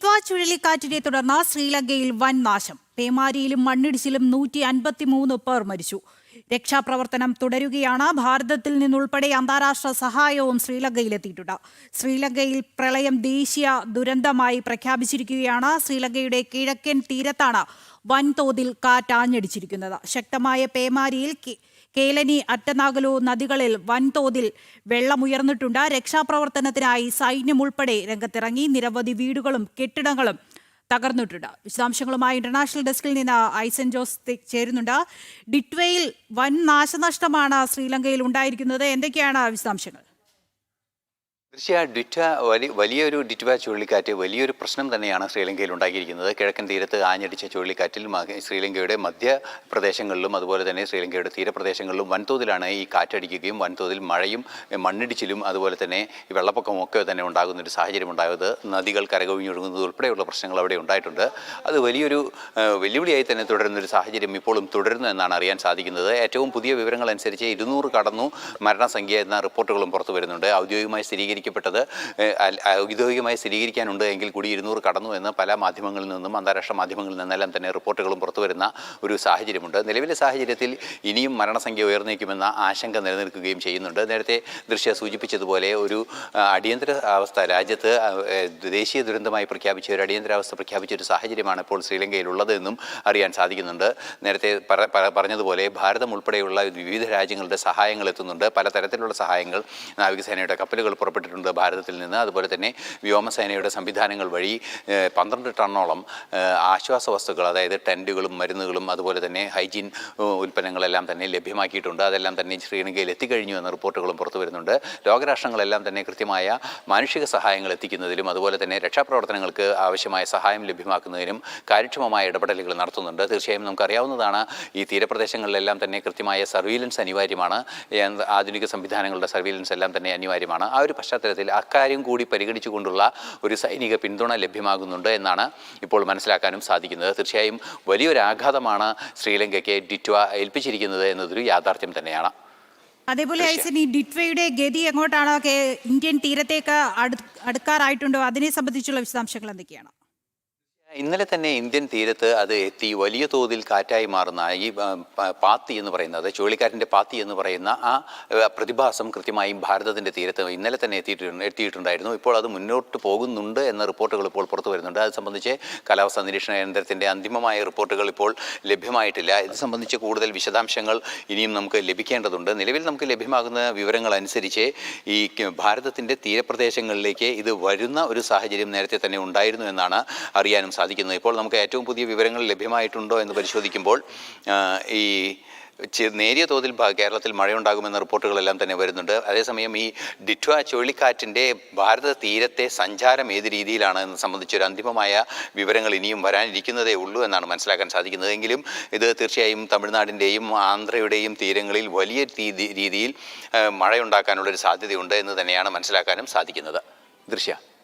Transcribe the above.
ഡിറ്റ്വ ചുഴലിക്കാറ്റിനെ തുടർന്ന് ശ്രീലങ്കയിൽ വൻ നാശം. പേമാരിയിലും മണ്ണിടിച്ചിലും 153 പേർ മരിച്ചു. രക്ഷാപ്രവർത്തനം തുടരുകയാണ്. ഭാരതത്തിൽ നിന്നുൾപ്പെടെ അന്താരാഷ്ട്ര സഹായവും ശ്രീലങ്കയിലെത്തിയിട്ടുണ്ട്. ശ്രീലങ്കയിൽ പ്രളയം ദേശീയ ദുരന്തമായി പ്രഖ്യാപിച്ചിരിക്കുകയാണ്. ശ്രീലങ്കയുടെ കിഴക്കൻ തീരത്താണ് വൻതോതിൽ കാറ്റാഞ്ഞടിച്ചിരിക്കുന്നത്. ശക്തമായ പേമാരിയിൽ കേലനി, അറ്റനാഗലു നദികളിൽ വൻതോതിൽ വെള്ളമുയർന്നിട്ടുണ്ട്. രക്ഷാപ്രവർത്തനത്തിനായി സൈന്യം ഉൾപ്പെടെ രംഗത്തിറങ്ങി. നിരവധി വീടുകളും കെട്ടിടങ്ങളും തകർന്നിട്ടുണ്ട്. വിശദാംശങ്ങളുമായി ഇന്റർനാഷണൽ ഡെസ്കിൽ നിന്ന് ഐസൻ ജോസ് ചേരുന്നുണ്ട്. ഡിറ്റ്വയിൽ വൻ നാശനഷ്ടമാണ് ശ്രീലങ്കയിൽ ഉണ്ടായിരിക്കുന്നത്. എന്തൊക്കെയാണ് വിശദാംശങ്ങൾ? തീർച്ചയായും വലിയൊരു ഡിറ്റ്വ ചുഴലിക്കാറ്റ് വലിയൊരു പ്രശ്നം തന്നെയാണ് ശ്രീലങ്കയിൽ ഉണ്ടാക്കിയിരിക്കുന്നത്. കിഴക്കൻ തീരത്ത് ആഞ്ഞടിച്ച ചുഴലിക്കാറ്റിൽ ശ്രീലങ്കയുടെ മധ്യപ്രദേശങ്ങളിലും അതുപോലെ തന്നെ ശ്രീലങ്കയുടെ തീരപ്രദേശങ്ങളിലും വൻതോതിലാണ് ഈ കാറ്റടിക്കുകയും വൻതോതിൽ മഴയും മണ്ണിടിച്ചിലും അതുപോലെ തന്നെ ഈ വെള്ളപ്പൊക്കവും ഒക്കെ തന്നെ ഉണ്ടാകുന്നൊരു സാഹചര്യം ഉണ്ടായത്. നദികൾ കരകവിഞ്ഞൊഴുകുന്നത് ഉൾപ്പെടെയുള്ള പ്രശ്നങ്ങൾ അവിടെ ഉണ്ടായിട്ടുണ്ട്. അത് വലിയൊരു വെല്ലുവിളിയായി തന്നെ തുടരുന്നൊരു സാഹചര്യം ഇപ്പോഴും തുടരുന്നു എന്നാണ് അറിയാൻ സാധിക്കുന്നത്. ഏറ്റവും പുതിയ വിവരങ്ങൾ അനുസരിച്ച് 200 കടന്നു മരണസംഖ്യ എന്ന റിപ്പോർട്ടുകളും പുറത്തു വരുന്നുണ്ട്. ഔദ്യോഗികമായി സ്ഥിരീകരിക്കാനുണ്ട് എങ്കിൽ കൂടി 200 കടന്നു എന്ന് പല മാധ്യമങ്ങളിൽ നിന്നും അന്താരാഷ്ട്ര മാധ്യമങ്ങളിൽ നിന്നെല്ലാം തന്നെ റിപ്പോർട്ടുകളും പുറത്തു വരുന്ന ഒരു സാഹചര്യമുണ്ട്. നിലവിലെ സാഹചര്യത്തിൽ ഇനിയും മരണസംഖ്യ ഉയർന്നേക്കുമെന്ന ആശങ്ക നിലനിൽക്കുകയും ചെയ്യുന്നുണ്ട്. നേരത്തെ ദൃശ്യ സൂചിപ്പിച്ചതുപോലെ ഒരു അടിയന്തര അവസ്ഥ രാജ്യത്ത് ദേശീയ ദുരന്തമായി പ്രഖ്യാപിച്ച ഒരു അടിയന്തരാവസ്ഥ പ്രഖ്യാപിച്ച ഒരു സാഹചര്യമാണ് ഇപ്പോൾ ശ്രീലങ്കയിലുള്ളത് എന്നും അറിയാൻ സാധിക്കുന്നുണ്ട്. നേരത്തെ പറഞ്ഞതുപോലെ ഭാരതം ഉൾപ്പെടെയുള്ള വിവിധ രാജ്യങ്ങളുടെ സഹായങ്ങൾ എത്തുന്നുണ്ട്. പലതരത്തിലുള്ള സഹായങ്ങൾ നാവികസേനയുടെ കപ്പലുകൾ പുറപ്പെട്ടിട്ടുണ്ട് ഭാരതത്തിൽ നിന്ന്. അതുപോലെ തന്നെ വ്യോമസേനയുടെ സംവിധാനങ്ങൾ വഴി 12 ടണ്ണോളം ആശ്വാസ വസ്തുക്കൾ, അതായത് ടെൻറ്റുകളും മരുന്നുകളും അതുപോലെ തന്നെ ഹൈജീൻ ഉൽപ്പന്നങ്ങളെല്ലാം തന്നെ ലഭ്യമാക്കിയിട്ടുണ്ട്. അതെല്ലാം തന്നെ ശ്രീലങ്കയിൽ എത്തിക്കഴിഞ്ഞു എന്ന റിപ്പോർട്ടുകളും പുറത്തു വരുന്നുണ്ട്. ലോകരാഷ്ട്രങ്ങളെല്ലാം തന്നെ കൃത്യമായ മാനുഷിക സഹായങ്ങൾ എത്തിക്കുന്നതിലും അതുപോലെ തന്നെ രക്ഷാപ്രവർത്തനങ്ങൾക്ക് ആവശ്യമായ സഹായം ലഭ്യമാക്കുന്നതിനും കാര്യക്ഷമമായ ഇടപെടലുകൾ നടത്തുന്നുണ്ട്. തീർച്ചയായും നമുക്കറിയാവുന്നതാണ്, ഈ തീരപ്രദേശങ്ങളിലെല്ലാം തന്നെ കൃത്യമായ സർവീലൻസ് അനിവാര്യമാണ്. ആധുനിക സംവിധാനങ്ങളുടെ സർവീലൻസ് എല്ലാം തന്നെ അനിവാര്യമാണ്. ആ ഒരു പശ്ചാത്തലത്തിൽ അക്കാര്യം കൂടി പരിഗണിച്ചുകൊണ്ടുള്ള ഒരു സൈനിക പിന്തുണ ലഭ്യമാകുന്നുണ്ട് എന്നാണ് ഇപ്പോൾ മനസ്സിലാക്കാനും സാധിക്കുന്നത്. തീർച്ചയായും വലിയൊരു ആഘാതമാണ് ശ്രീലങ്കയ്ക്ക് ഡിറ്റ്വ ഏൽപ്പിച്ചിരിക്കുന്നത് എന്നതൊരു യാഥാർത്ഥ്യം തന്നെയാണ്. അതേപോലെ ഈ ഡിറ്റ്വയുടെ ഗതി എങ്ങോട്ടാണ്? ഇന്ത്യൻ തീരത്തേക്ക് അടുക്കാറായിട്ടുണ്ടോ? അതിനെ സംബന്ധിച്ചുള്ള വിശദാംശങ്ങൾ എന്തൊക്കെയാണ്? ഇന്നലെ തന്നെ ഇന്ത്യൻ തീരത്ത് അത് എത്തി വലിയ തോതിൽ കാറ്റായി മാറുന്ന ഈ പാത്തി എന്ന് പറയുന്നത്, ചുഴലിക്കാറ്റിൻ്റെ പാത്തി എന്ന് പറയുന്ന ആ പ്രതിഭാസം കൃത്യമായും ഭാരതത്തിൻ്റെ തീരത്ത് ഇന്നലെ തന്നെ എത്തിയിട്ടുണ്ടായിരുന്നു. ഇപ്പോൾ അത് മുന്നോട്ട് പോകുന്നുണ്ട് എന്ന റിപ്പോർട്ടുകൾ ഇപ്പോൾ പുറത്തു വരുന്നുണ്ട്. അത് സംബന്ധിച്ച് കാലാവസ്ഥാ നിരീക്ഷണ കേന്ദ്രത്തിൻ്റെ അന്തിമമായ റിപ്പോർട്ടുകൾ ഇപ്പോൾ ലഭ്യമായിട്ടില്ല. ഇത് സംബന്ധിച്ച് കൂടുതൽ വിശദാംശങ്ങൾ ഇനിയും നമുക്ക് ലഭിക്കേണ്ടതുണ്ട്. നിലവിൽ നമുക്ക് ലഭ്യമാകുന്ന വിവരങ്ങൾ അനുസരിച്ച് ഈ ഭാരതത്തിൻ്റെ തീരപ്രദേശങ്ങളിലേക്ക് ഇത് വരുന്ന ഒരു സാഹചര്യം നേരത്തെ തന്നെ ഉണ്ടായിരുന്നു എന്നാണ് അറിയാനും സാധിക്കുന്നത്. ഇപ്പോൾ നമുക്ക് ഏറ്റവും പുതിയ വിവരങ്ങൾ ലഭ്യമായിട്ടുണ്ടോ എന്ന് പരിശോധിക്കുമ്പോൾ ഈ നേരിയ തോതിൽ കേരളത്തിൽ മഴയുണ്ടാകുമെന്ന റിപ്പോർട്ടുകളെല്ലാം തന്നെ വരുന്നുണ്ട്. അതേസമയം ഈ ഡിറ്റ്വ ചുഴലിക്കാറ്റിൻ്റെ ഭാരത തീരത്തെ സഞ്ചാരം ഏത് രീതിയിലാണ് എന്ന് സംബന്ധിച്ചൊരു അന്തിമമായ വിവരങ്ങൾ ഇനിയും വരാനിരിക്കുന്നതേ ഉള്ളൂ എന്നാണ് മനസ്സിലാക്കാൻ സാധിക്കുന്നത്. എങ്കിലും ഇത് തീർച്ചയായും തമിഴ്നാടിൻ്റെയും ആന്ധ്രയുടെയും തീരങ്ങളിൽ വലിയ രീതിയിൽ മഴയുണ്ടാക്കാനുള്ളൊരു സാധ്യതയുണ്ട് എന്ന് തന്നെയാണ് മനസ്സിലാക്കാനും സാധിക്കുന്നത്. ദൃശ്യ